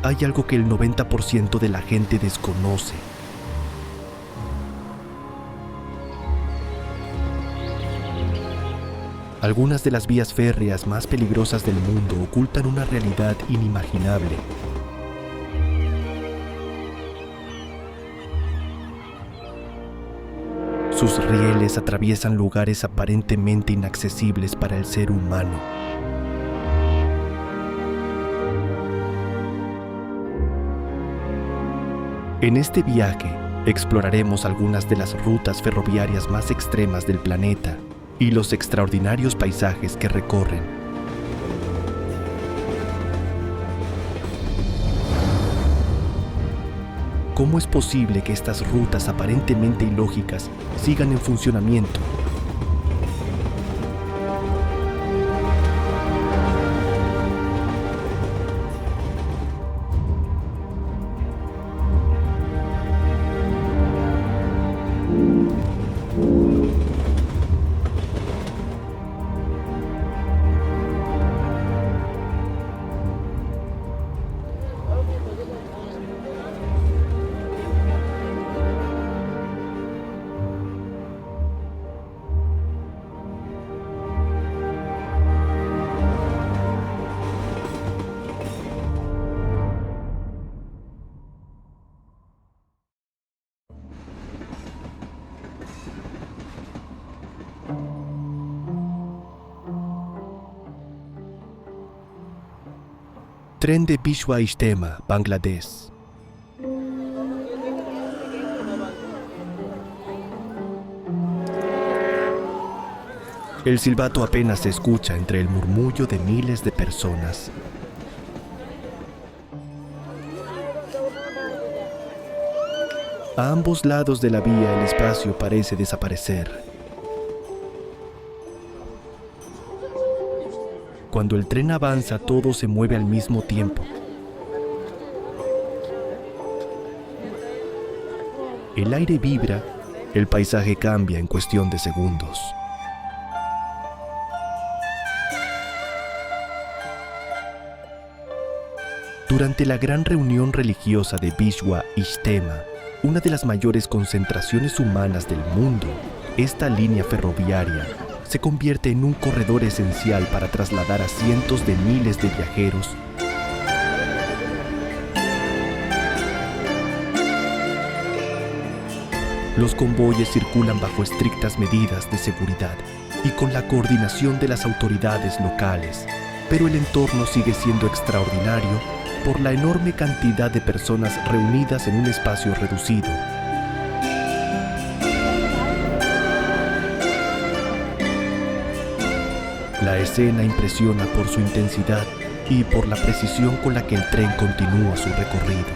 hay algo que el 90% de la gente desconoce. Algunas de las vías férreas más peligrosas del mundo ocultan una realidad inimaginable. Sus rieles atraviesan lugares aparentemente inaccesibles para el ser humano. En este viaje, exploraremos algunas de las rutas ferroviarias más extremas del planeta y los extraordinarios paisajes que recorren. ¿Cómo es posible que estas rutas aparentemente ilógicas sigan en funcionamiento? Tren de Bishwa Ijtema, Bangladesh. El silbato apenas se escucha entre el murmullo de miles de personas. A ambos lados de la vía el espacio parece desaparecer. Cuando el tren avanza, todo se mueve al mismo tiempo. El aire vibra, el paisaje cambia en cuestión de segundos. Durante la gran reunión religiosa de Bishwa Ijtema, una de las mayores concentraciones humanas del mundo, esta línea ferroviaria se convierte en un corredor esencial para trasladar a cientos de miles de viajeros Los convoyes circulan bajo estrictas medidas de seguridad y con la coordinación de las autoridades locales, pero el entorno sigue siendo extraordinario por la enorme cantidad de personas reunidas en un espacio reducido. La escena impresiona por su intensidad y por la precisión con la que el tren continúa su recorrido.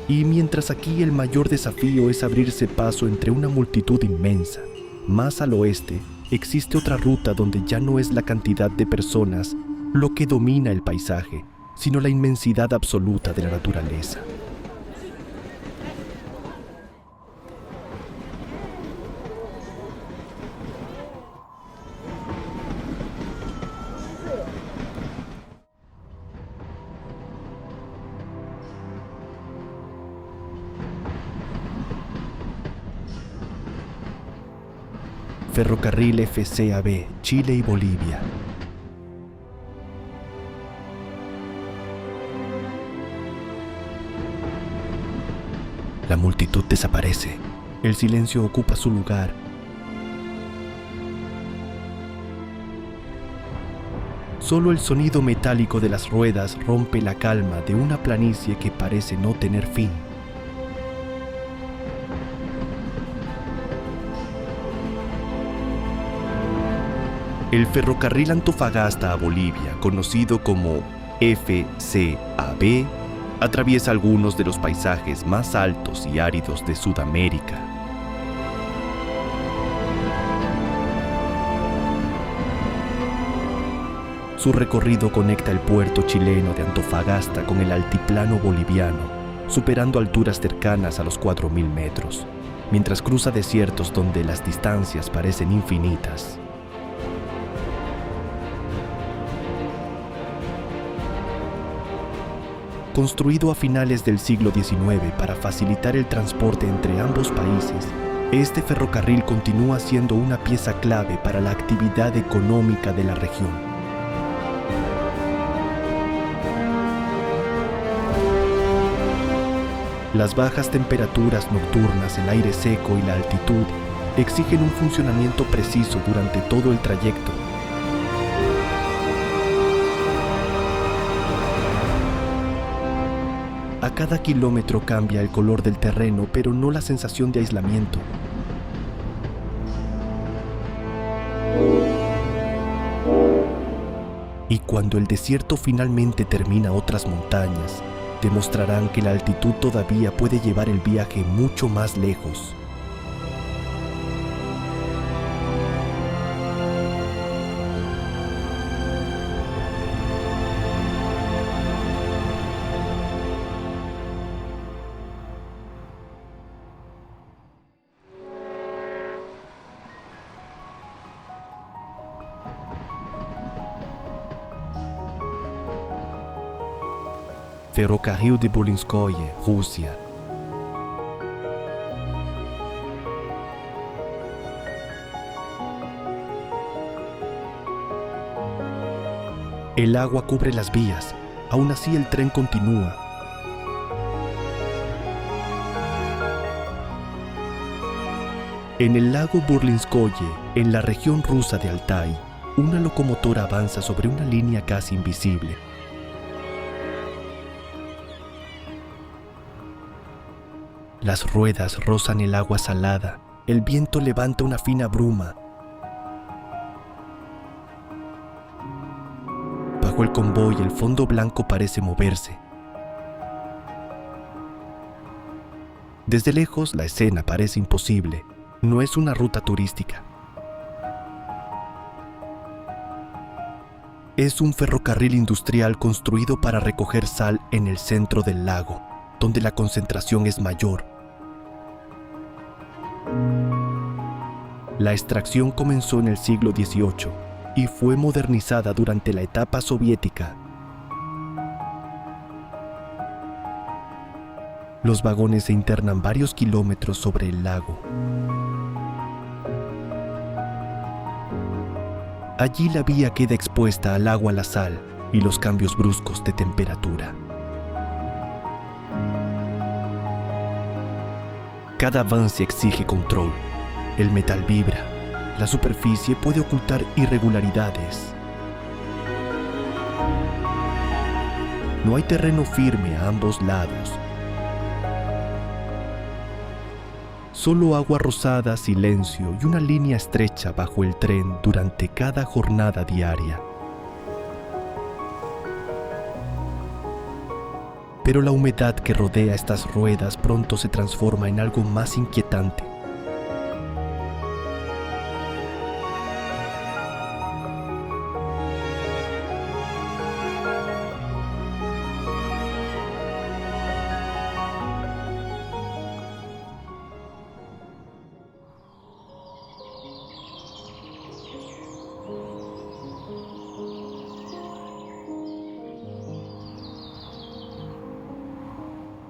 Y mientras aquí el mayor desafío es abrirse paso entre una multitud inmensa, más al oeste existe otra ruta donde ya no es la cantidad de personas lo que domina el paisaje, sino la inmensidad absoluta de la naturaleza. Ferrocarril FCAB, Chile y Bolivia. La multitud desaparece. El silencio ocupa su lugar. Solo el sonido metálico de las ruedas rompe la calma de una planicie que parece no tener fin. El ferrocarril Antofagasta a Bolivia, conocido como FCAB, atraviesa algunos de los paisajes más altos y áridos de Sudamérica. Su recorrido conecta el puerto chileno de Antofagasta con el altiplano boliviano, superando alturas cercanas a los 4.000 metros, mientras cruza desiertos donde las distancias parecen infinitas. Construido a finales del siglo XIX para facilitar el transporte entre ambos países, este ferrocarril continúa siendo una pieza clave para la actividad económica de la región. Las bajas temperaturas nocturnas, el aire seco y la altitud exigen un funcionamiento preciso durante todo el trayecto. A cada kilómetro cambia el color del terreno, pero no la sensación de aislamiento. Y cuando el desierto finalmente termina, otras montañas demostrarán que la altitud todavía puede llevar el viaje mucho más lejos. Ferrocarril de Bolinskoye, Rusia. El agua cubre las vías, aún así el tren continúa. En el lago Burlinskoye, en la región rusa de Altai, una locomotora avanza sobre una línea casi invisible. Las ruedas rozan el agua salada, el viento levanta una fina bruma. Bajo el convoy, el fondo blanco parece moverse. Desde lejos, la escena parece imposible. No es una ruta turística. Es un ferrocarril industrial construido para recoger sal en el centro del lago, donde la concentración es mayor. La extracción comenzó en el siglo XVIII y fue modernizada durante la etapa soviética. Los vagones se internan varios kilómetros sobre el lago. Allí la vía queda expuesta al agua, la sal y los cambios bruscos de temperatura. Cada avance exige control. El metal vibra. La superficie puede ocultar irregularidades. No hay terreno firme a ambos lados. Solo agua rosada, silencio y una línea estrecha bajo el tren durante cada jornada diaria. Pero la humedad que rodea estas ruedas pronto se transforma en algo más inquietante.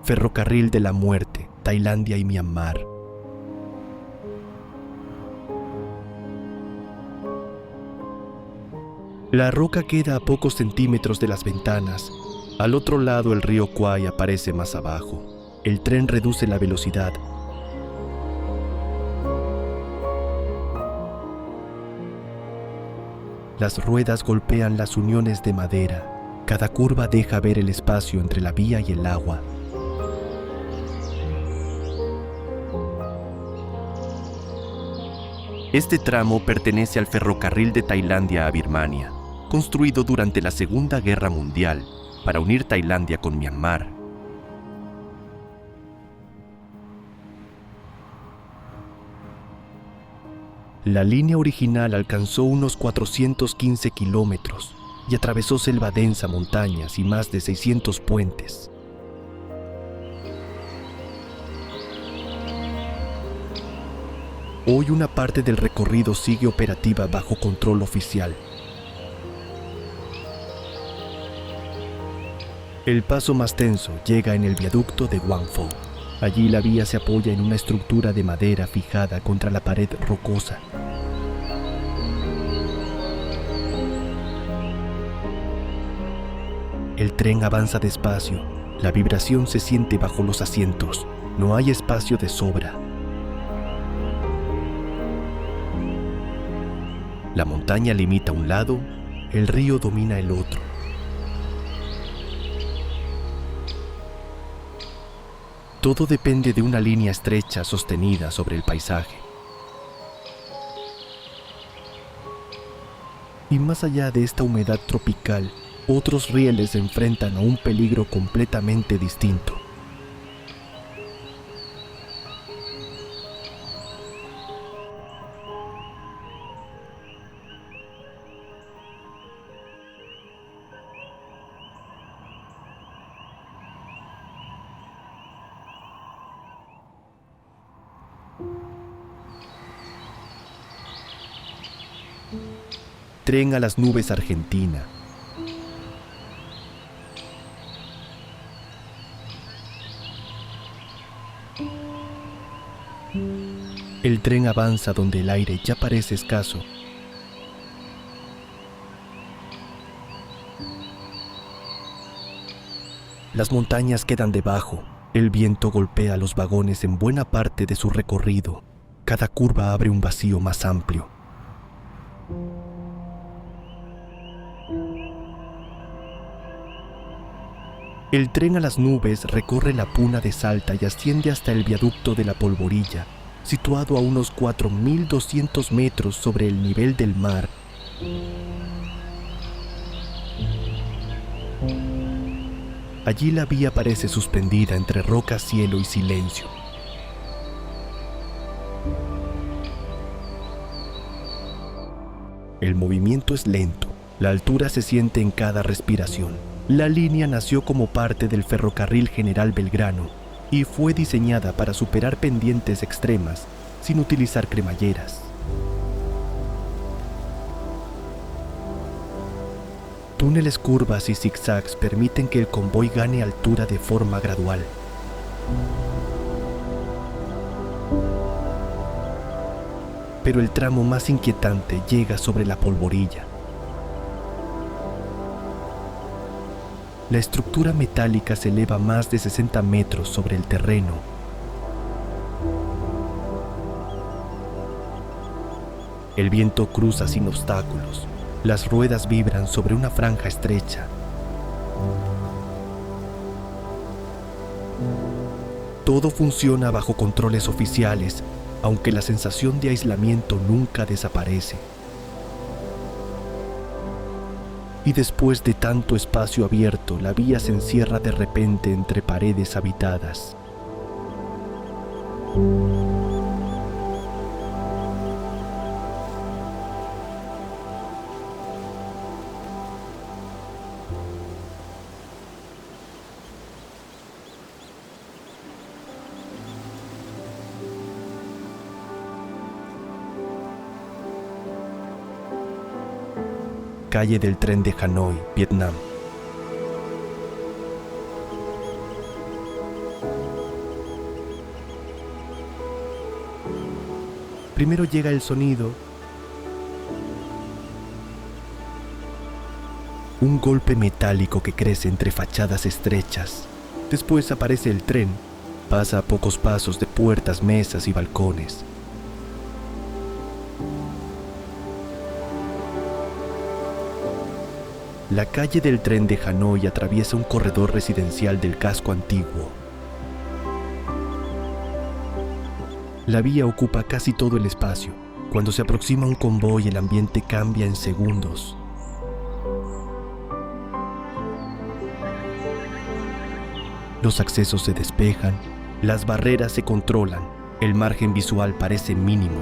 Ferrocarril de la muerte, Tailandia y Myanmar. La roca queda a pocos centímetros de las ventanas. Al otro lado el río Kwai aparece más abajo. El tren reduce la velocidad. Las ruedas golpean las uniones de madera. Cada curva deja ver el espacio entre la vía y el agua. Este tramo pertenece al ferrocarril de Tailandia a Birmania, construido durante la Segunda Guerra Mundial para unir Tailandia con Myanmar. La línea original alcanzó unos 415 kilómetros y atravesó selva densa, montañas y más de 600 puentes. Hoy una parte del recorrido sigue operativa bajo control oficial. El paso más tenso llega en el viaducto de Guangzhou. Allí la vía se apoya en una estructura de madera fijada contra la pared rocosa. El tren avanza despacio. La vibración se siente bajo los asientos. No hay espacio de sobra. La montaña limita un lado, el río domina el otro. Todo depende de una línea estrecha sostenida sobre el paisaje. Y más allá de esta humedad tropical, otros rieles se enfrentan a un peligro completamente distinto. Tren a las nubes Argentina. El tren avanza donde el aire ya parece escaso. Las montañas quedan debajo. El viento golpea los vagones en buena parte de su recorrido. Cada curva abre un vacío más amplio. El tren a las nubes recorre la Puna de Salta y asciende hasta el viaducto de la Polvorilla, situado a unos 4.200 metros sobre el nivel del mar. Allí la vía parece suspendida entre roca, cielo y silencio. El movimiento es lento, la altura se siente en cada respiración. La línea nació como parte del Ferrocarril General Belgrano y fue diseñada para superar pendientes extremas sin utilizar cremalleras. Túneles, curvas y zigzags permiten que el convoy gane altura de forma gradual. Pero el tramo más inquietante llega sobre la Polvorilla. La estructura metálica se eleva más de 60 metros sobre el terreno. El viento cruza sin obstáculos. Las ruedas vibran sobre una franja estrecha. Todo funciona bajo controles oficiales, aunque la sensación de aislamiento nunca desaparece. Y después de tanto espacio abierto, la vía se encierra de repente entre paredes habitadas. Calle del tren de Hanoi, Vietnam. Primero llega el sonido, un golpe metálico que crece entre fachadas estrechas. Después aparece el tren, pasa a pocos pasos de puertas, mesas y balcones. La calle del tren de Hanoi atraviesa un corredor residencial del casco antiguo. La vía ocupa casi todo el espacio. Cuando se aproxima un convoy, el ambiente cambia en segundos. Los accesos se despejan, las barreras se controlan, el margen visual parece mínimo.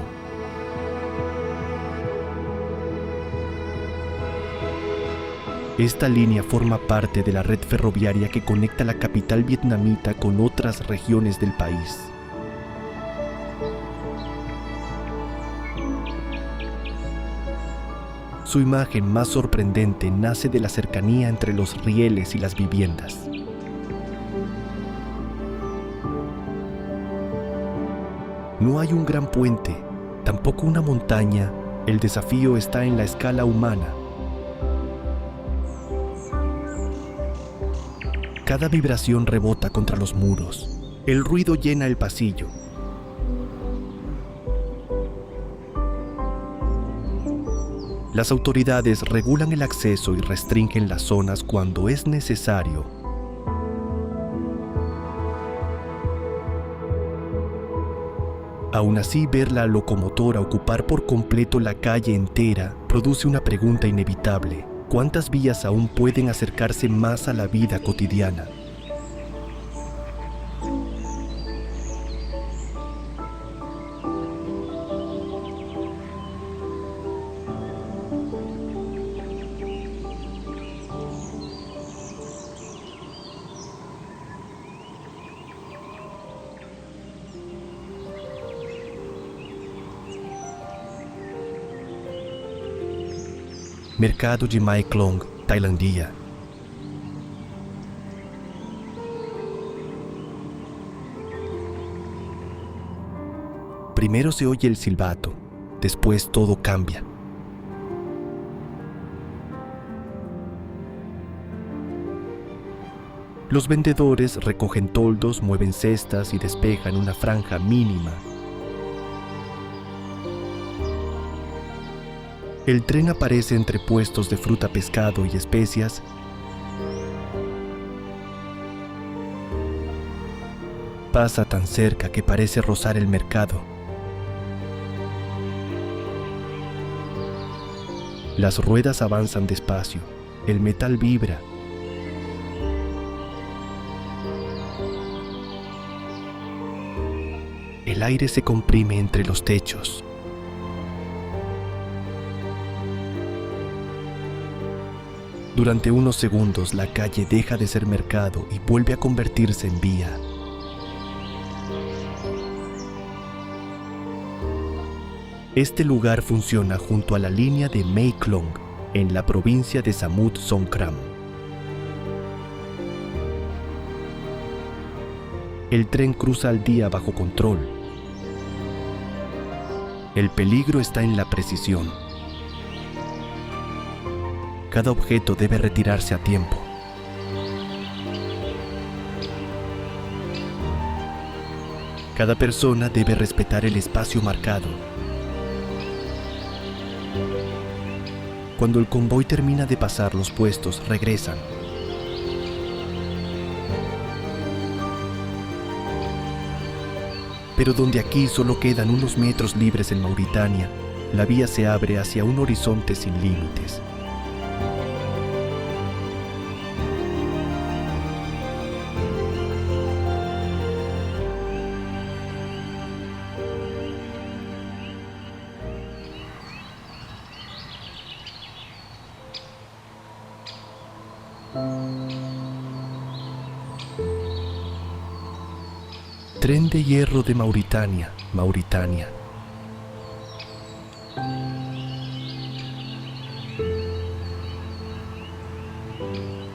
Esta línea forma parte de la red ferroviaria que conecta la capital vietnamita con otras regiones del país. Su imagen más sorprendente nace de la cercanía entre los rieles y las viviendas. No hay un gran puente, tampoco una montaña. El desafío está en la escala humana. Cada vibración rebota contra los muros. El ruido llena el pasillo. Las autoridades regulan el acceso y restringen las zonas cuando es necesario. Aún así, ver la locomotora ocupar por completo la calle entera produce una pregunta inevitable: ¿cuántas vías aún pueden acercarse más a la vida cotidiana? Mercado de Mae Klong, Tailandia. Primero se oye el silbato, después todo cambia. Los vendedores recogen toldos, mueven cestas y despejan una franja mínima. El tren aparece entre puestos de fruta, pescado y especias. Pasa tan cerca que parece rozar el mercado. Las ruedas avanzan despacio, el metal vibra. El aire se comprime entre los techos. Durante unos segundos la calle deja de ser mercado y vuelve a convertirse en vía. Este lugar funciona junto a la línea de Mae Klong, en la provincia de Samut Songkhram. El tren cruza al día bajo control. El peligro está en la precisión. Cada objeto debe retirarse a tiempo. Cada persona debe respetar el espacio marcado. Cuando el convoy termina de pasar los puestos, regresan. Pero donde aquí solo quedan unos metros libres en Mauritania, la vía se abre hacia un horizonte sin límites. Tren de hierro de Mauritania, Mauritania.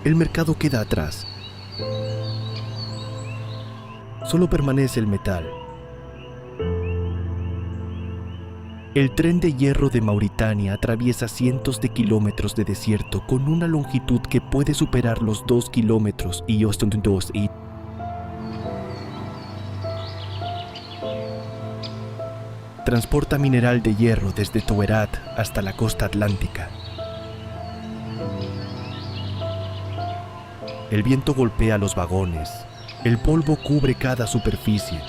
El mercado queda atrás. Solo permanece el metal. El tren de hierro de Mauritania atraviesa cientos de kilómetros de desierto con una longitud que puede superar los 2 kilómetros y transporta mineral de hierro desde Toerat hasta la costa atlántica. El viento golpea los vagones. El polvo cubre cada superficie.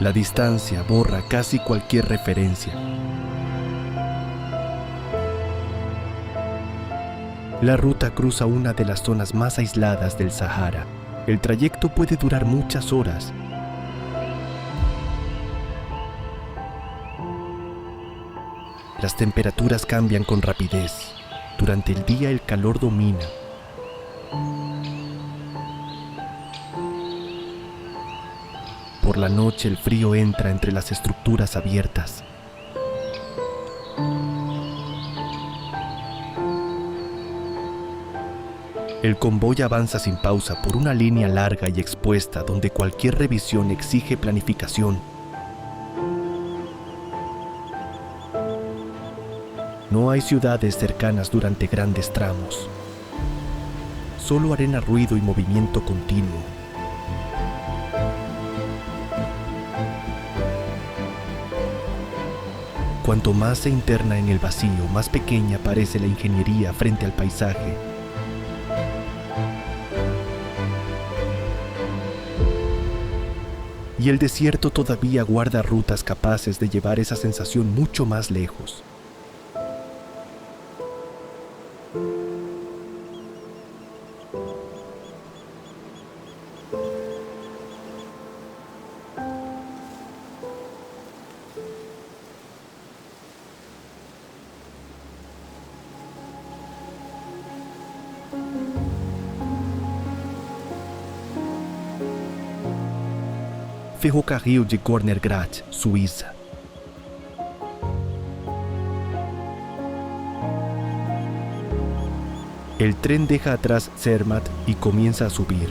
La distancia borra casi cualquier referencia. La ruta cruza una de las zonas más aisladas del Sahara. El trayecto puede durar muchas horas. Las temperaturas cambian con rapidez. Durante el día el calor domina. Por la noche el frío entra entre las estructuras abiertas. El convoy avanza sin pausa por una línea larga y expuesta donde cualquier revisión exige planificación. No hay ciudades cercanas durante grandes tramos. Solo arena, ruido y movimiento continuo. Cuanto más se interna en el vacío, más pequeña parece la ingeniería frente al paisaje. Y el desierto todavía guarda rutas capaces de llevar esa sensación mucho más lejos. Ferrocarril de Gornergrat, Suiza. El tren deja atrás Zermatt y comienza a subir.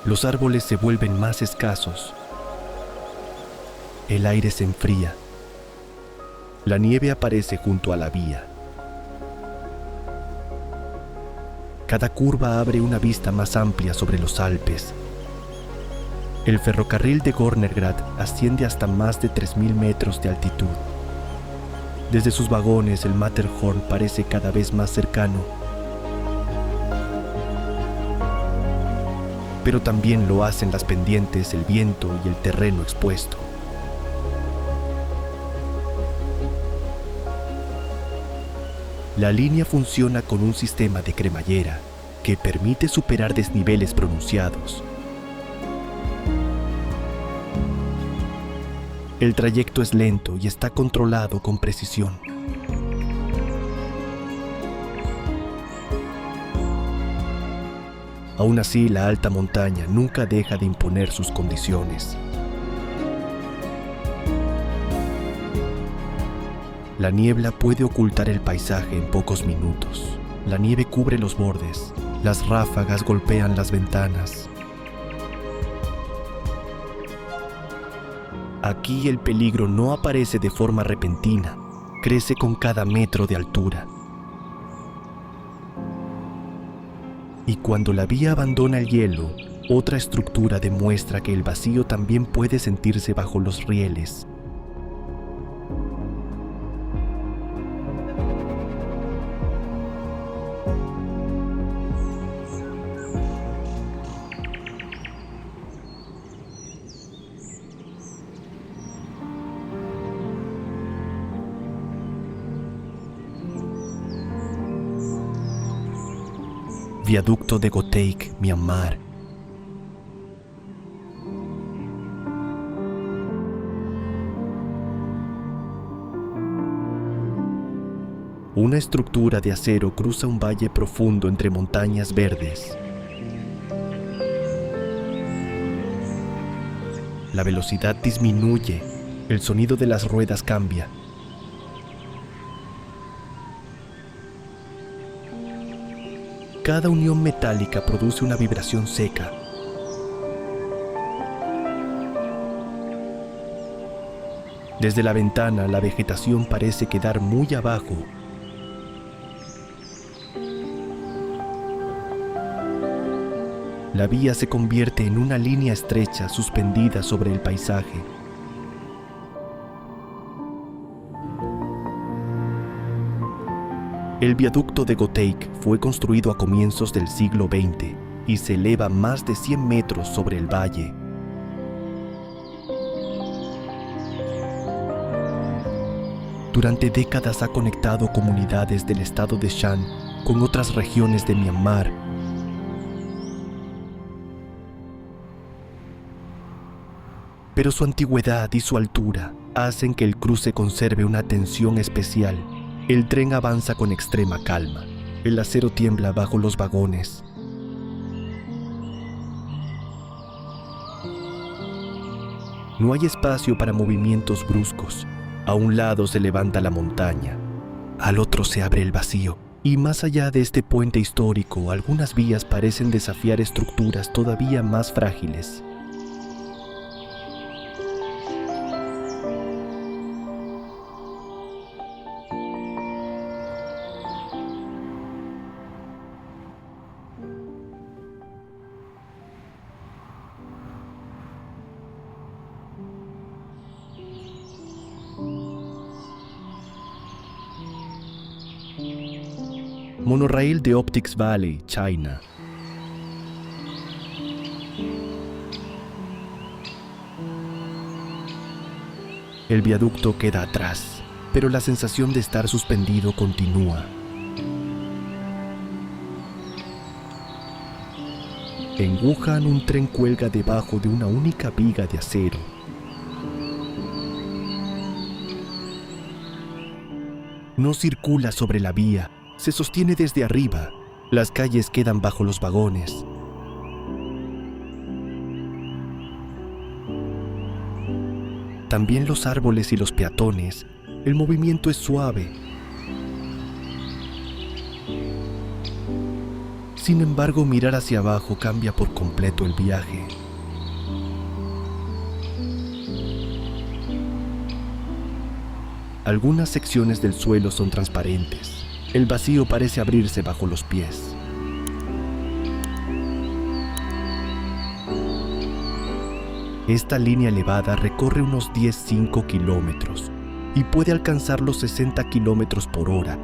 Los árboles se vuelven más escasos. El aire se enfría. La nieve aparece junto a la vía. Cada curva abre una vista más amplia sobre los Alpes. El ferrocarril de Gornergrat asciende hasta más de 3.000 metros de altitud. Desde sus vagones, el Matterhorn parece cada vez más cercano. Pero también lo hacen las pendientes, el viento y el terreno expuesto. La línea funciona con un sistema de cremallera que permite superar desniveles pronunciados. El trayecto es lento y está controlado con precisión. Aún así, la alta montaña nunca deja de imponer sus condiciones. La niebla puede ocultar el paisaje en pocos minutos. La nieve cubre los bordes, las ráfagas golpean las ventanas. Aquí el peligro no aparece de forma repentina, crece con cada metro de altura. Y cuando la vía abandona el hielo, otra estructura demuestra que el vacío también puede sentirse bajo los rieles. Viaducto de Goteik, Myanmar. Una estructura de acero cruza un valle profundo entre montañas verdes. La velocidad disminuye, el sonido de las ruedas cambia. Cada unión metálica produce una vibración seca. Desde la ventana, la vegetación parece quedar muy abajo. La vía se convierte en una línea estrecha suspendida sobre el paisaje. El viaducto de Goteik fue construido a comienzos del siglo XX y se eleva más de 100 metros sobre el valle. Durante décadas ha conectado comunidades del estado de Shan con otras regiones de Myanmar. Pero su antigüedad y su altura hacen que el cruce conserve una tensión especial. El tren avanza con extrema calma. El acero tiembla bajo los vagones. No hay espacio para movimientos bruscos. A un lado se levanta la montaña, al otro se abre el vacío, y más allá de este puente histórico, algunas vías parecen desafiar estructuras todavía más frágiles. Monorraíl de Optics Valley, China. El viaducto queda atrás, pero la sensación de estar suspendido continúa. En Wuhan, un tren cuelga debajo de una única viga de acero. No circula sobre la vía, se sostiene desde arriba. Las calles quedan bajo los vagones. También los árboles y los peatones. El movimiento es suave. Sin embargo, mirar hacia abajo cambia por completo el viaje. Algunas secciones del suelo son transparentes. El vacío parece abrirse bajo los pies. Esta línea elevada recorre unos 10,5 kilómetros y puede alcanzar los 60 kilómetros por hora.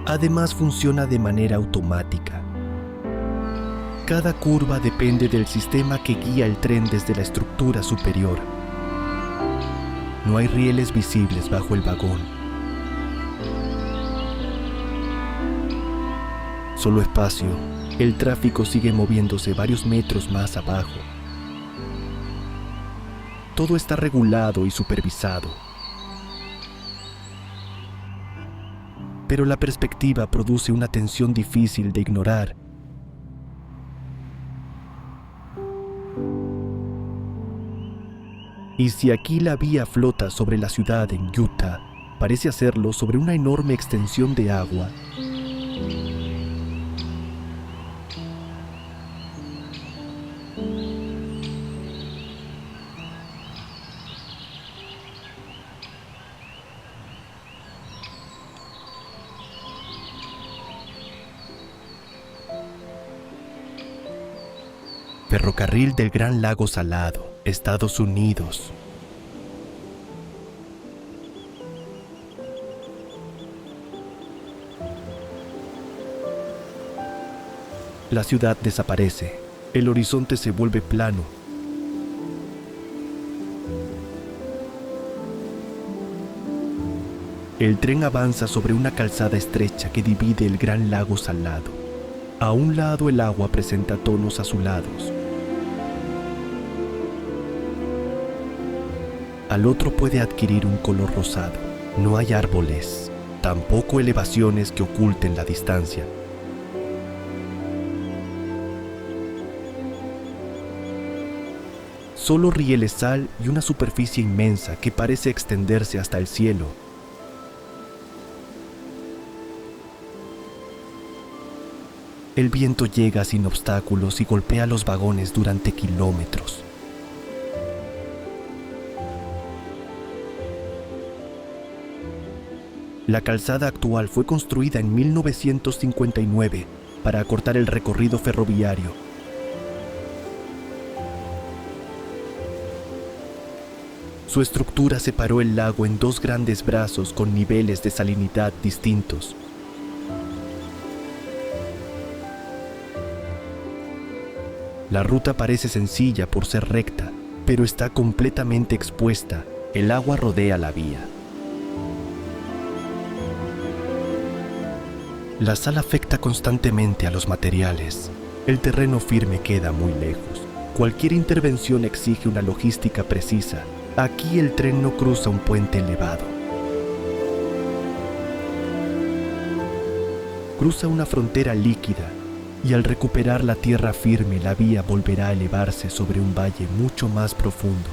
Además, funciona de manera automática. Cada curva depende del sistema que guía el tren desde la estructura superior. No hay rieles visibles bajo el vagón. Solo espacio. El tráfico sigue moviéndose varios metros más abajo. Todo está regulado y supervisado. Pero la perspectiva produce una tensión difícil de ignorar. Y si aquí la vía flota sobre la ciudad en Utah, parece hacerlo sobre una enorme extensión de agua. Ferrocarril del Gran Lago Salado, Estados Unidos. La ciudad desaparece. El horizonte se vuelve plano. El tren avanza sobre una calzada estrecha que divide el Gran Lago Salado. A un lado el agua presenta tonos azulados. Al otro puede adquirir un color rosado. No hay árboles, tampoco elevaciones que oculten la distancia. Solo rieles sal y una superficie inmensa que parece extenderse hasta el cielo. El viento llega sin obstáculos y golpea los vagones durante kilómetros. La calzada actual fue construida en 1959 para acortar el recorrido ferroviario. Su estructura separó el lago en dos grandes brazos con niveles de salinidad distintos. La ruta parece sencilla por ser recta, pero está completamente expuesta. El agua rodea la vía. La sal afecta constantemente a los materiales. El terreno firme queda muy lejos. Cualquier intervención exige una logística precisa. Aquí el tren no cruza un puente elevado. Cruza una frontera líquida. y al recuperar la tierra firme la vía volverá a elevarse sobre un valle mucho más profundo.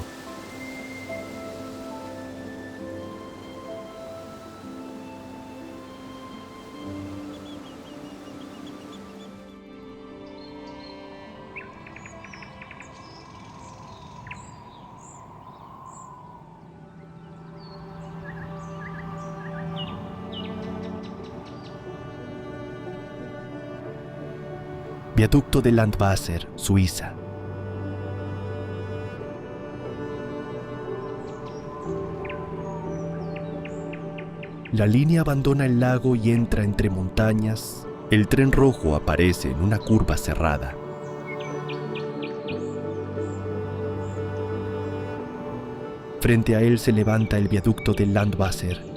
Viaducto de Landwasser, Suiza. La línea abandona el lago y entra entre montañas. El tren rojo aparece en una curva cerrada. Frente a él se levanta el viaducto de Landwasser.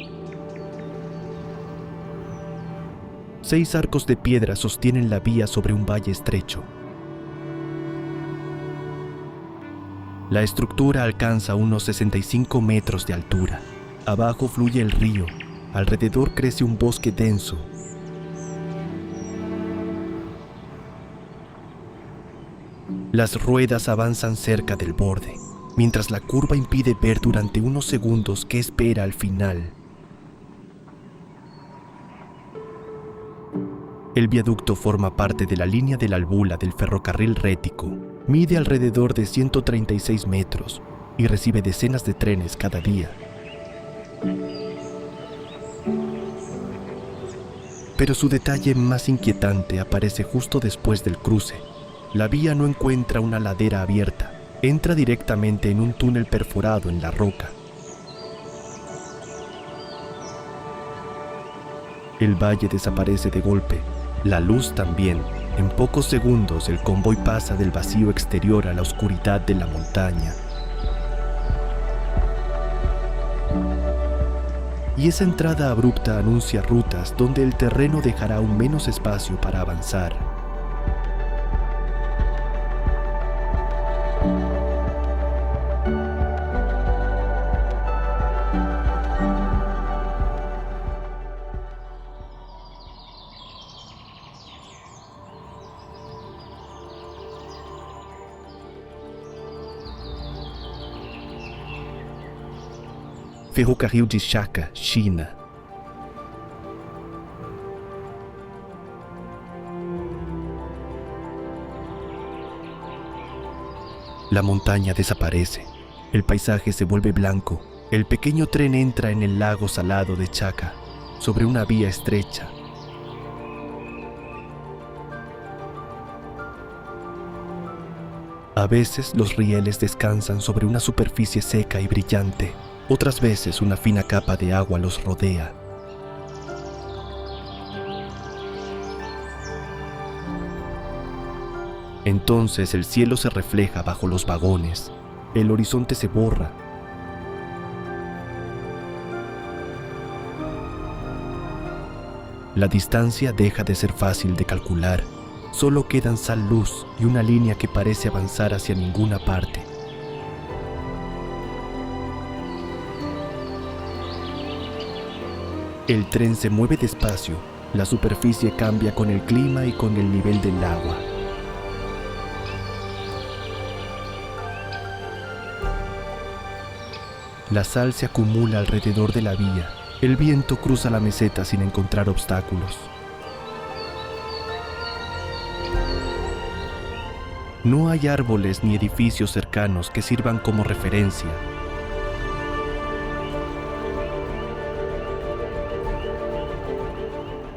6 arcos de piedra sostienen la vía sobre un valle estrecho. La estructura alcanza unos 65 metros de altura. Abajo fluye el río. Alrededor crece un bosque denso. Las ruedas avanzan cerca del borde, mientras la curva impide ver durante unos segundos qué espera al final. El viaducto forma parte de la línea de la Albula del ferrocarril Rético. Mide alrededor de 136 metros y recibe decenas de trenes cada día. Pero su detalle más inquietante aparece justo después del cruce. La vía no encuentra una ladera abierta, entra directamente en un túnel perforado en la roca. El valle desaparece de golpe, la luz también. En pocos segundos el convoy pasa del vacío exterior a la oscuridad de la montaña. Y esa entrada abrupta anuncia rutas donde el terreno dejará aún menos espacio para avanzar. Ferrocarril de Shaka, China. La montaña desaparece, el paisaje se vuelve blanco, el pequeño tren entra en el lago salado de Chaka, sobre una vía estrecha. A veces los rieles descansan sobre una superficie seca y brillante. Otras veces una fina capa de agua los rodea. Entonces el cielo se refleja bajo los vagones. El horizonte se borra. La distancia deja de ser fácil de calcular. Solo quedan sal luz y una línea que parece avanzar hacia ninguna parte. El tren se mueve despacio, la superficie cambia con el clima y con el nivel del agua. La sal se acumula alrededor de la vía. El viento cruza la meseta sin encontrar obstáculos. No hay árboles ni edificios cercanos que sirvan como referencia.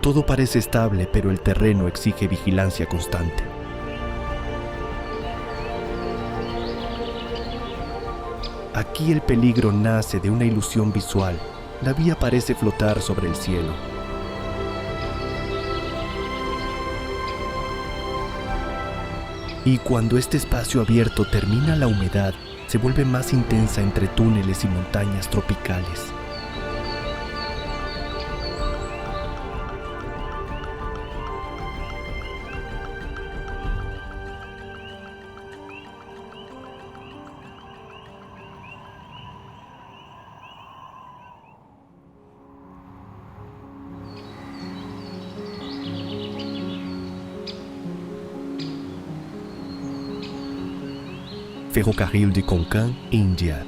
Todo parece estable, pero el terreno exige vigilancia constante. Aquí el peligro nace de una ilusión visual. La vía parece flotar sobre el cielo. Y cuando este espacio abierto termina la humedad, se vuelve más intensa entre túneles y montañas tropicales. Ferrocarril de Konkan, India.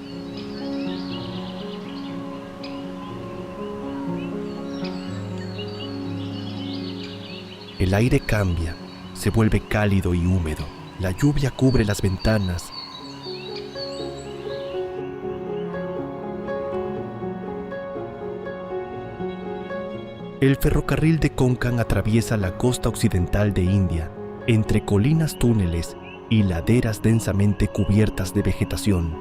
El aire cambia, se vuelve cálido y húmedo. La lluvia cubre las ventanas. El ferrocarril de Konkan atraviesa la costa occidental de India, entre colinas, túneles y laderas densamente cubiertas de vegetación.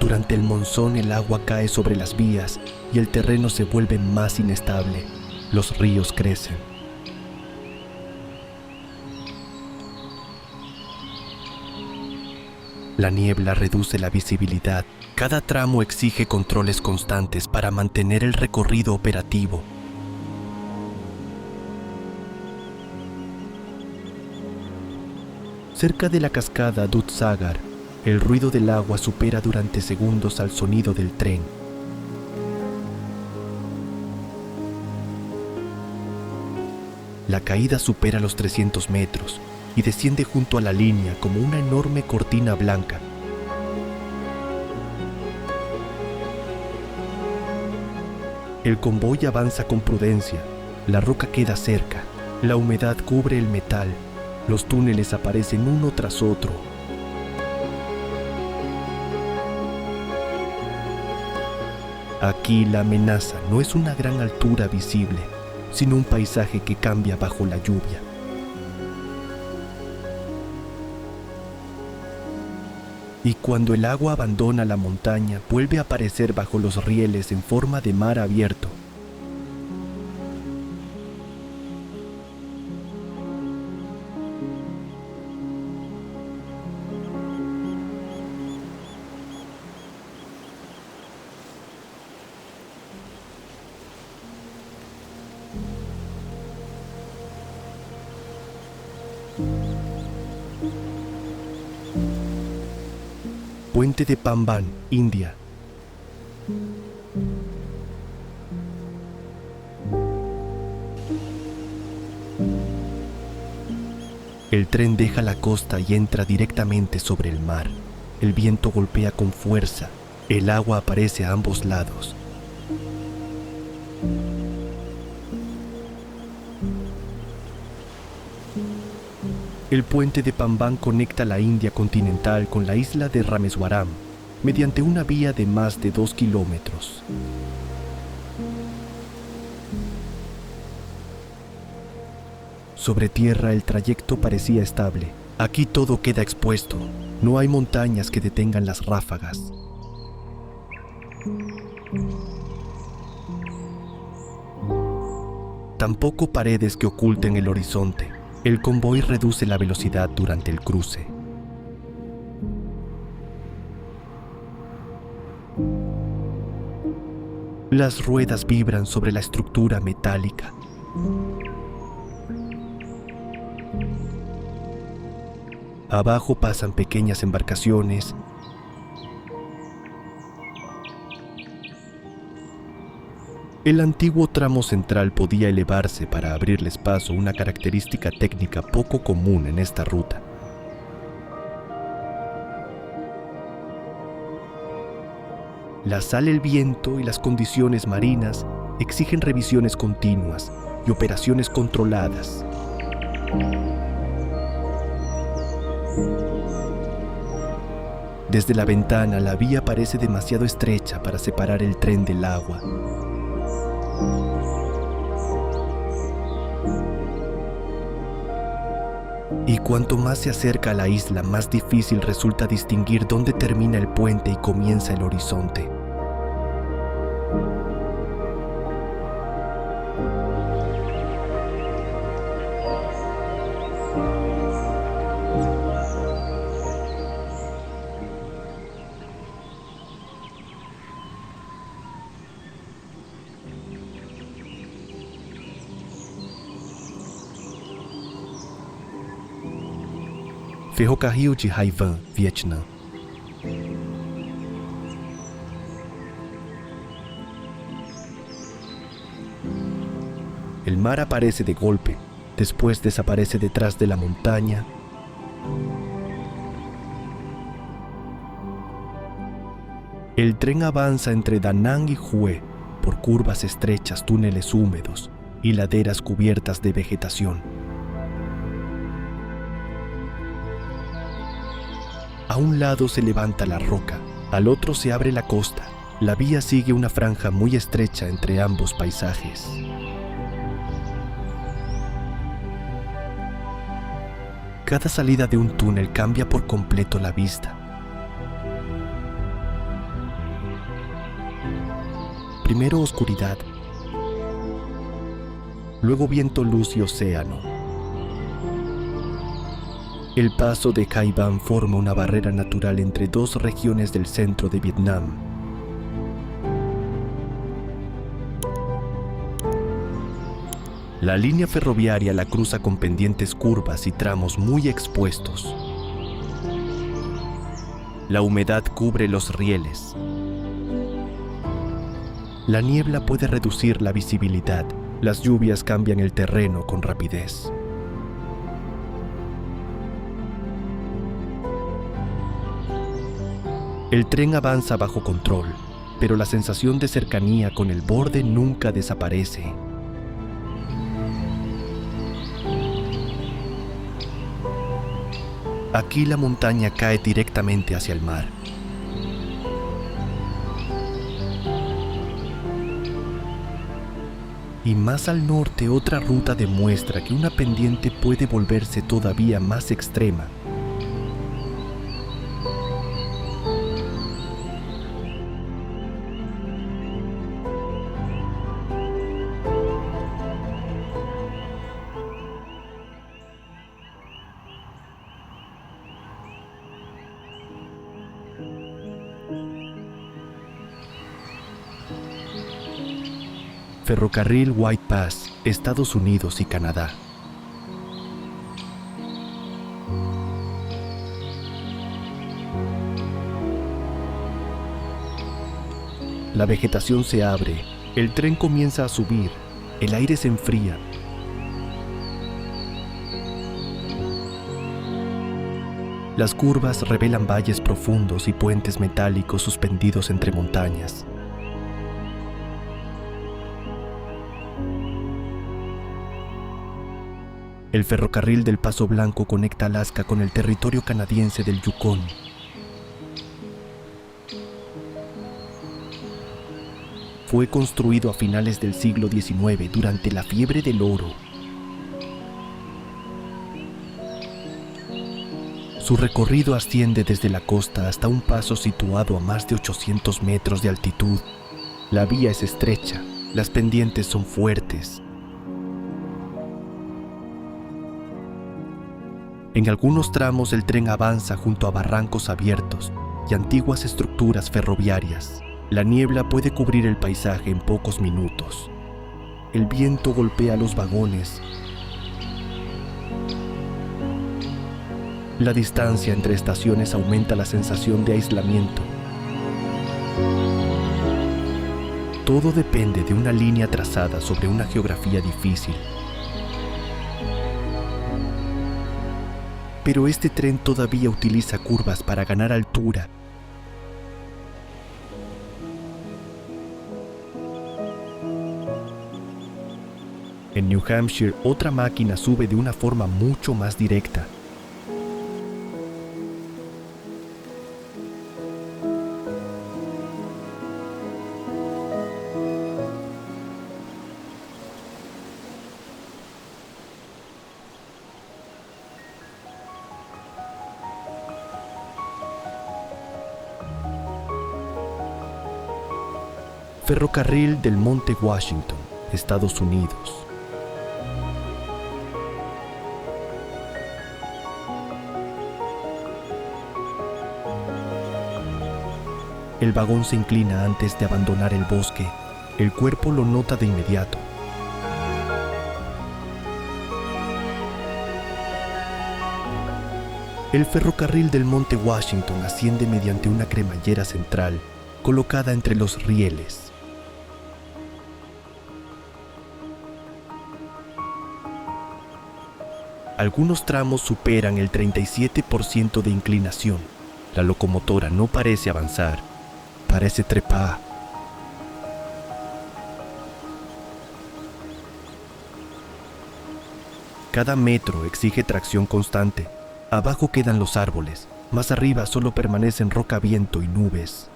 Durante el monzón el agua cae sobre las vías y el terreno se vuelve más inestable. Los ríos crecen. La niebla reduce la visibilidad. Cada tramo exige controles constantes para mantener el recorrido operativo. Cerca de la cascada Dudhsagar, el ruido del agua supera durante segundos al sonido del tren. La caída supera los 300 metros y desciende junto a la línea como una enorme cortina blanca. El convoy avanza con prudencia. La roca queda cerca. La humedad cubre el metal. Los túneles aparecen uno tras otro. Aquí la amenaza no es una gran altura visible, sino un paisaje que cambia bajo la lluvia. Y cuando el agua abandona la montaña, vuelve a aparecer bajo los rieles en forma de mar abierto. Puente de Pamban, India. El tren deja la costa y entra directamente sobre el mar. El viento golpea con fuerza. El agua aparece a ambos lados. El puente de Pamban conecta la India continental con la isla de Rameswaram mediante una vía de más de 2 kilómetros. Sobre tierra el trayecto parecía estable. Aquí todo queda expuesto. No hay montañas que detengan las ráfagas. Tampoco paredes que oculten el horizonte. El convoy reduce la velocidad durante el cruce. Las ruedas vibran sobre la estructura metálica. Abajo pasan pequeñas embarcaciones. El antiguo tramo central podía elevarse para abrirles paso, una característica técnica poco común en esta ruta. La sal, el viento y las condiciones marinas exigen revisiones continuas y operaciones controladas. Desde la ventana, la vía parece demasiado estrecha para separar el tren del agua. Y cuanto más se acerca a la isla, más difícil resulta distinguir dónde termina el puente y comienza el horizonte. Ferrocarril de Hai Van, Vietnam. El mar aparece de golpe. Después desaparece detrás de la montaña. El tren avanza entre Da Nang y Hue por curvas estrechas, túneles húmedos y laderas cubiertas de vegetación. A un lado se levanta la roca, al otro se abre la costa. La vía sigue una franja muy estrecha entre ambos paisajes. Cada salida de un túnel cambia por completo la vista. Primero oscuridad, luego viento, luz y océano. El paso de Cai Bang forma una barrera natural entre dos regiones del centro de Vietnam. La línea ferroviaria la cruza con pendientes curvas y tramos muy expuestos. La humedad cubre los rieles. La niebla puede reducir la visibilidad. Las lluvias cambian el terreno con rapidez. El tren avanza bajo control, pero la sensación de cercanía con el borde nunca desaparece. Aquí la montaña cae directamente hacia el mar. Y más al norte otra ruta demuestra que una pendiente puede volverse todavía más extrema. Ferrocarril White Pass, Estados Unidos y Canadá. La vegetación se abre, el tren comienza a subir, el aire se enfría. Las curvas revelan valles profundos y puentes metálicos suspendidos entre montañas. El ferrocarril del Paso Blanco conecta Alaska con el territorio canadiense del Yukón. Fue construido a finales del siglo XIX durante la fiebre del oro. Su recorrido asciende desde la costa hasta un paso situado a más de 800 metros de altitud. La vía es estrecha, las pendientes son fuertes. En algunos tramos el tren avanza junto a barrancos abiertos y antiguas estructuras ferroviarias. La niebla puede cubrir el paisaje en pocos minutos. El viento golpea los vagones. La distancia entre estaciones aumenta la sensación de aislamiento. Todo depende de una línea trazada sobre una geografía difícil. Pero este tren todavía utiliza curvas para ganar altura. En New Hampshire, otra máquina sube de una forma mucho más directa. Ferrocarril del Monte Washington, Estados Unidos. El vagón se inclina antes de abandonar el bosque. El cuerpo lo nota de inmediato. El ferrocarril del Monte Washington asciende mediante una cremallera central colocada entre los rieles. Algunos tramos superan el 37% de inclinación. La locomotora no parece avanzar, parece trepar. Cada metro exige tracción constante. Abajo quedan los árboles, más arriba solo permanecen roca, viento y nubes.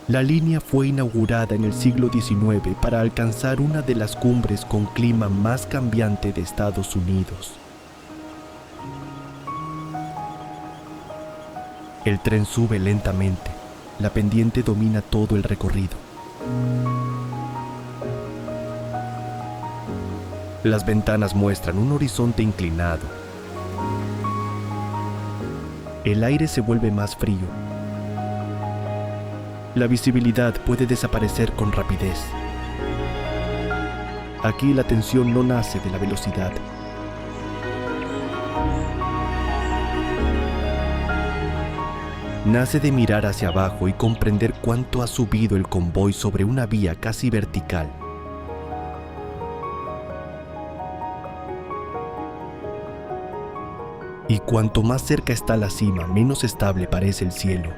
La línea fue inaugurada en el siglo XIX para alcanzar una de las cumbres con clima más cambiante de Estados Unidos. El tren sube lentamente. La pendiente domina todo el recorrido. Las ventanas muestran un horizonte inclinado. El aire se vuelve más frío. La visibilidad puede desaparecer con rapidez. Aquí la tensión no nace de la velocidad. Nace de mirar hacia abajo y comprender cuánto ha subido el convoy sobre una vía casi vertical. Y cuanto más cerca está la cima, menos estable parece el cielo.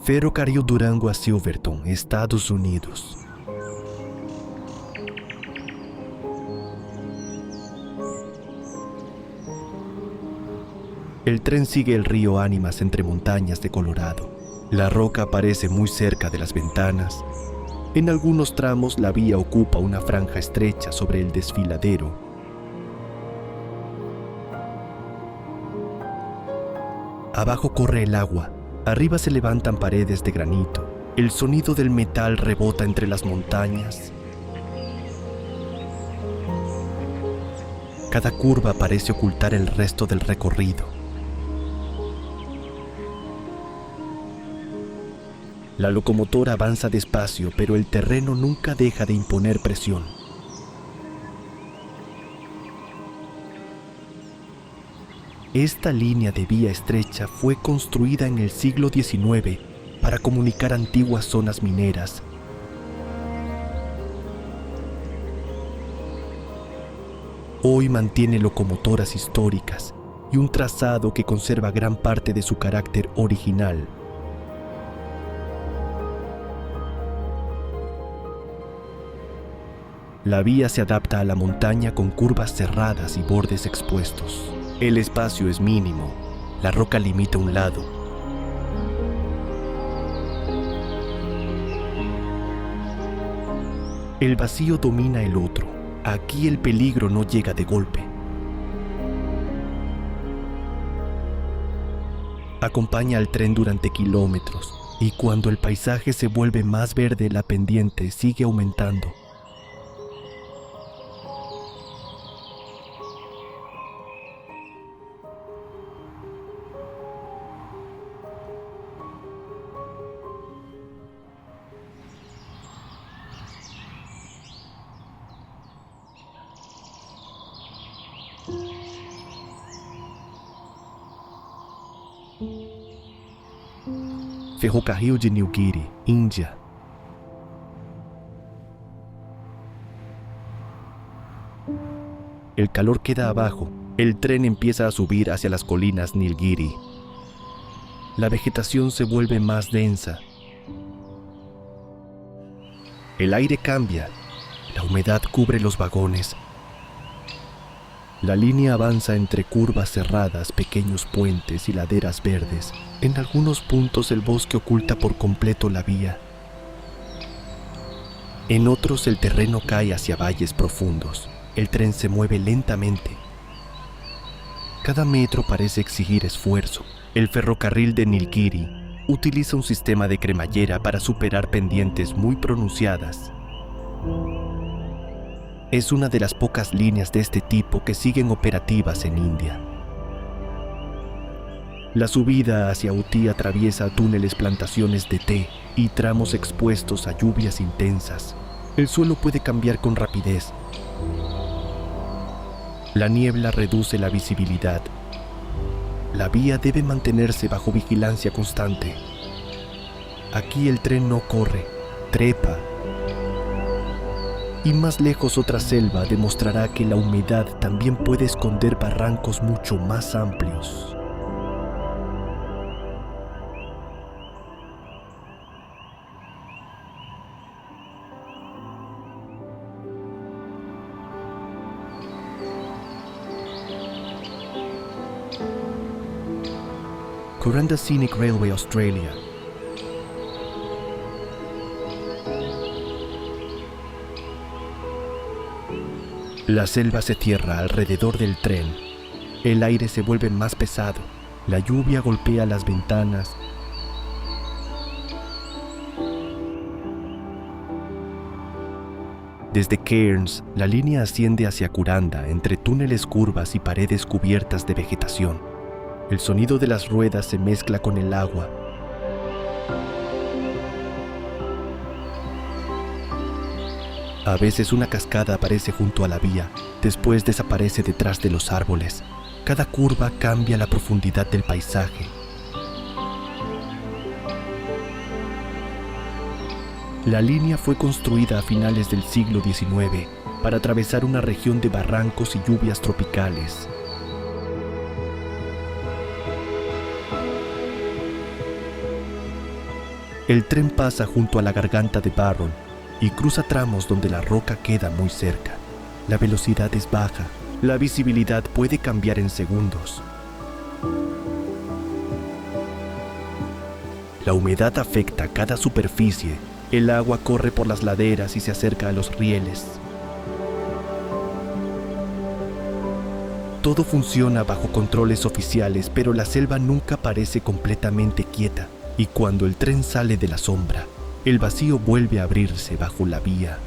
Ferrocarril Durango a Silverton, Estados Unidos. El tren sigue el río Ánimas entre montañas de Colorado. La roca aparece muy cerca de las ventanas. En algunos tramos la vía ocupa una franja estrecha sobre el desfiladero. Abajo corre el agua. Arriba se levantan paredes de granito. El sonido del metal rebota entre las montañas. Cada curva parece ocultar el resto del recorrido. La locomotora avanza despacio, pero el terreno nunca deja de imponer presión. Esta línea de vía estrecha fue construida en el siglo XIX para comunicar antiguas zonas mineras. Hoy mantiene locomotoras históricas y un trazado que conserva gran parte de su carácter original. La vía se adapta a la montaña con curvas cerradas y bordes expuestos. El espacio es mínimo, la roca limita un lado. El vacío domina el otro. Aquí el peligro no llega de golpe. Acompaña al tren durante kilómetros, y cuando el paisaje se vuelve más verde, la pendiente sigue aumentando. Ferrocarril de Nilgiri, Índia. El calor queda abajo. El tren empieza a subir hacia las colinas Nilgiri. La vegetación se vuelve más densa. El aire cambia. La humedad cubre los vagones. La línea avanza entre curvas cerradas, pequeños puentes y laderas verdes. En algunos puntos el bosque oculta por completo la vía. En otros el terreno cae hacia valles profundos. El tren se mueve lentamente. Cada metro parece exigir esfuerzo. El ferrocarril de Nilgiri utiliza un sistema de cremallera para superar pendientes muy pronunciadas. Es una de las pocas líneas de este tipo que siguen operativas en India. La subida hacia Uti atraviesa túneles, plantaciones de té y tramos expuestos a lluvias intensas. El suelo puede cambiar con rapidez. La niebla reduce la visibilidad. La vía debe mantenerse bajo vigilancia constante. Aquí el tren no corre, trepa. Y más lejos otra selva demostrará que la humedad también puede esconder barrancos mucho más amplios. Kuranda Scenic Railway Australia. La selva se cierra alrededor del tren. El aire se vuelve más pesado. La lluvia golpea las ventanas. Desde Cairns, la línea asciende hacia Kuranda entre túneles, curvas y paredes cubiertas de vegetación. El sonido de las ruedas se mezcla con el agua. A veces una cascada aparece junto a la vía, después desaparece detrás de los árboles. Cada curva cambia la profundidad del paisaje. La línea fue construida a finales del siglo XIX para atravesar una región de barrancos y lluvias tropicales. El tren pasa junto a la garganta de Barron y cruza tramos donde la roca queda muy cerca. La velocidad es baja, la visibilidad puede cambiar en segundos. La humedad afecta cada superficie, el agua corre por las laderas y se acerca a los rieles. Todo funciona bajo controles oficiales, pero la selva nunca parece completamente quieta. Y cuando el tren sale de la sombra, el vacío vuelve a abrirse bajo la vía.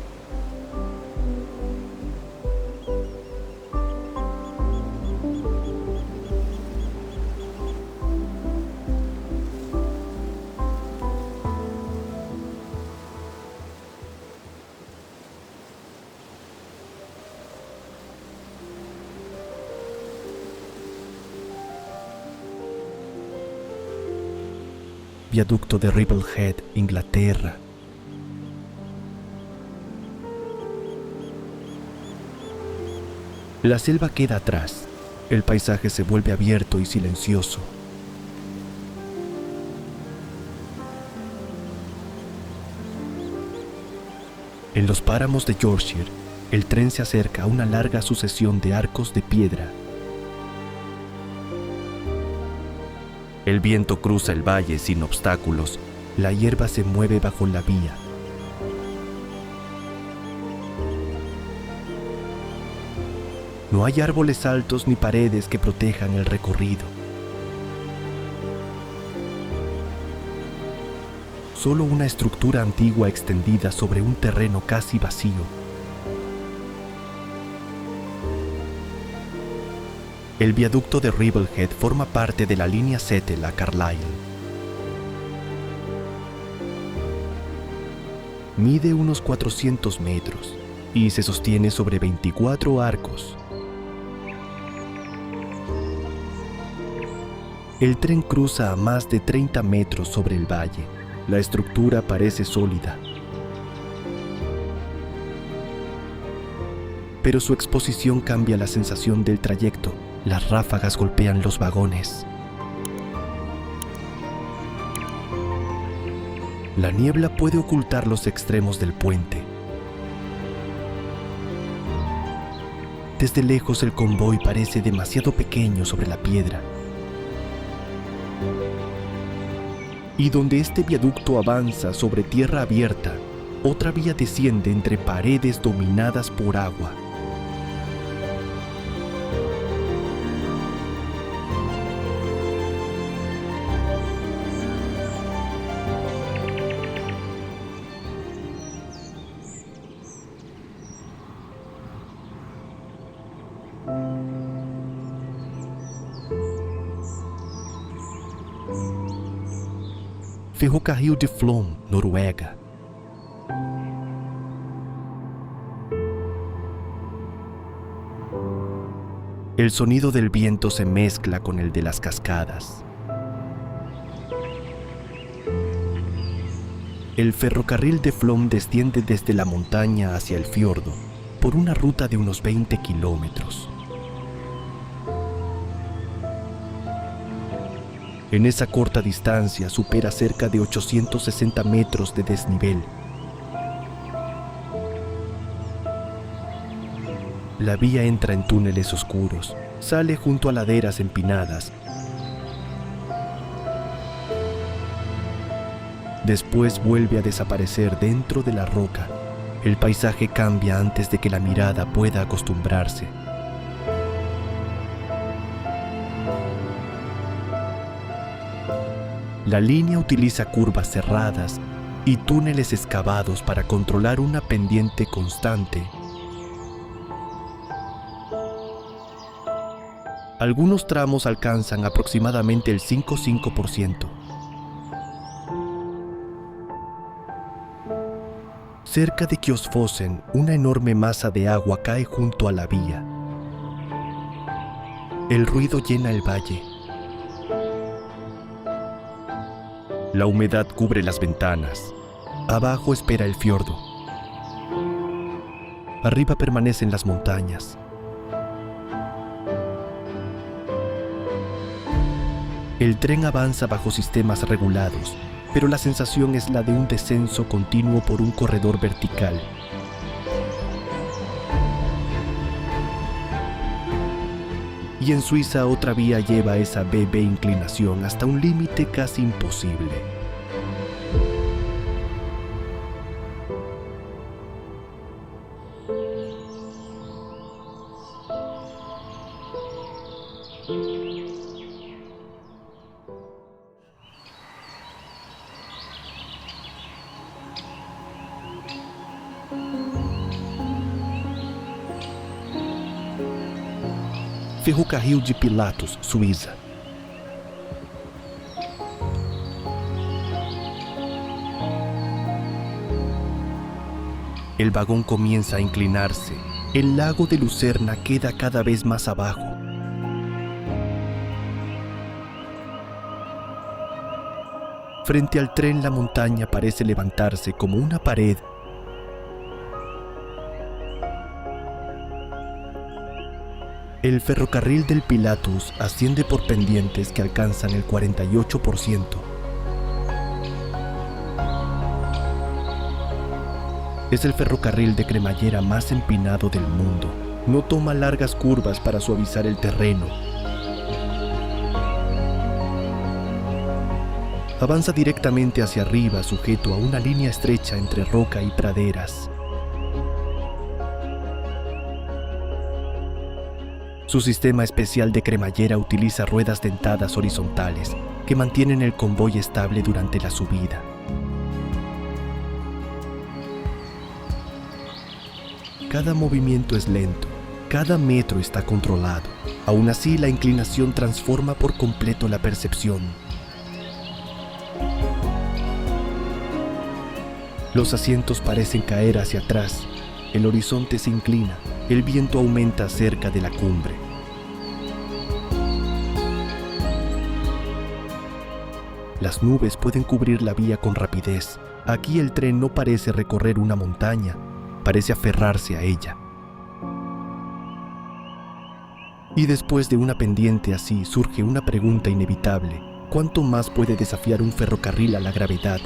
Viaducto de Ribble Head, Inglaterra. La selva queda atrás. El paisaje se vuelve abierto y silencioso. En los páramos de Yorkshire, el tren se acerca a una larga sucesión de arcos de piedra. El viento cruza el valle sin obstáculos. La hierba se mueve bajo la vía. No hay árboles altos ni paredes que protejan el recorrido. Solo una estructura antigua extendida sobre un terreno casi vacío. El viaducto de Ribblehead forma parte de la línea Settle a Carlisle. Mide unos 400 metros y se sostiene sobre 24 arcos. El tren cruza a más de 30 metros sobre el valle. La estructura parece sólida, pero su exposición cambia la sensación del trayecto. Las ráfagas golpean los vagones. La niebla puede ocultar los extremos del puente. Desde lejos el convoy parece demasiado pequeño sobre la piedra. Y donde este viaducto avanza sobre tierra abierta, otra vía desciende entre paredes dominadas por agua. Ferrocarril de Flåm, Noruega. El sonido del viento se mezcla con el de las cascadas. El ferrocarril de Flåm desciende desde la montaña hacia el fiordo por una ruta de unos 20 kilómetros. En esa corta distancia supera cerca de 860 metros de desnivel. La vía entra en túneles oscuros, sale junto a laderas empinadas. Después vuelve a desaparecer dentro de la roca. El paisaje cambia antes de que la mirada pueda acostumbrarse. La línea utiliza curvas cerradas y túneles excavados para controlar una pendiente constante. Algunos tramos alcanzan aproximadamente el 5,5%. Cerca de Kjosfossen, una enorme masa de agua cae junto a la vía. El ruido llena el valle. La humedad cubre las ventanas. Abajo espera el fiordo. Arriba permanecen las montañas. El tren avanza bajo sistemas regulados, pero la sensación es la de un descenso continuo por un corredor vertical. Y en Suiza otra vía lleva esa BB inclinación hasta un límite casi imposible. Ferrocarril de Pilatus, Suiza. El vagón comienza a inclinarse. El lago de Lucerna queda cada vez más abajo. Frente al tren, la montaña parece levantarse como una pared. El ferrocarril del Pilatus asciende por pendientes que alcanzan el 48%. Es el ferrocarril de cremallera más empinado del mundo. No toma largas curvas para suavizar el terreno. Avanza directamente hacia arriba, sujeto a una línea estrecha entre roca y praderas. Su sistema especial de cremallera utiliza ruedas dentadas horizontales que mantienen el convoy estable durante la subida. Cada movimiento es lento, cada metro está controlado. Aún así, la inclinación transforma por completo la percepción. Los asientos parecen caer hacia atrás. El horizonte se inclina. El viento aumenta cerca de la cumbre. Las nubes pueden cubrir la vía con rapidez. Aquí el tren no parece recorrer una montaña, parece aferrarse a ella. Y después de una pendiente así surge una pregunta inevitable. ¿Cuánto más puede desafiar un ferrocarril a la gravedad?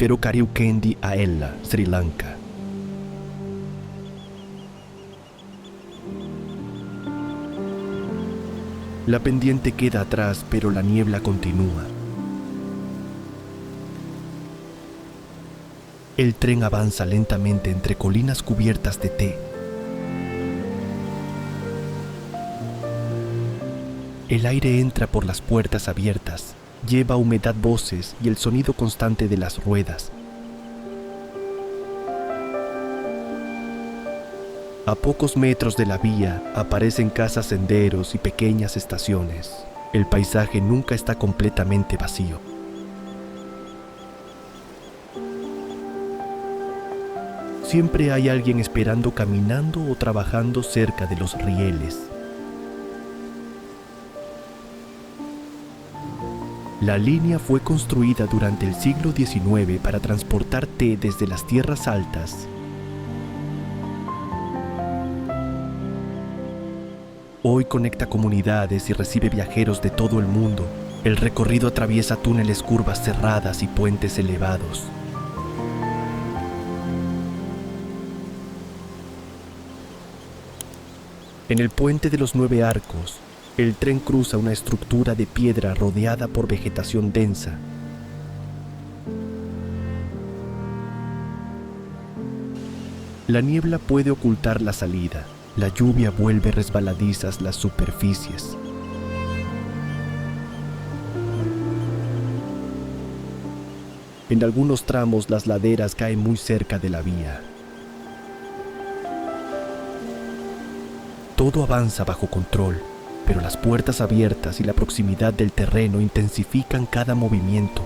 Ferrocarril Kandy a Ella, Sri Lanka. La pendiente queda atrás, pero la niebla continúa. El tren avanza lentamente entre colinas cubiertas de té. El aire entra por las puertas abiertas, lleva humedad, voces y el sonido constante de las ruedas. A pocos metros de la vía aparecen casas, senderos y pequeñas estaciones. El paisaje nunca está completamente vacío. Siempre hay alguien esperando, caminando o trabajando cerca de los rieles. La línea fue construida durante el siglo XIX para transportar té desde las tierras altas. Hoy conecta comunidades y recibe viajeros de todo el mundo. El recorrido atraviesa túneles, curvas cerradas y puentes elevados. En el puente de los 9 arcos, el tren cruza una estructura de piedra rodeada por vegetación densa. La niebla puede ocultar la salida. La lluvia vuelve resbaladizas las superficies. En algunos tramos las laderas caen muy cerca de la vía. Todo avanza bajo control, pero las puertas abiertas y la proximidad del terreno intensifican cada movimiento.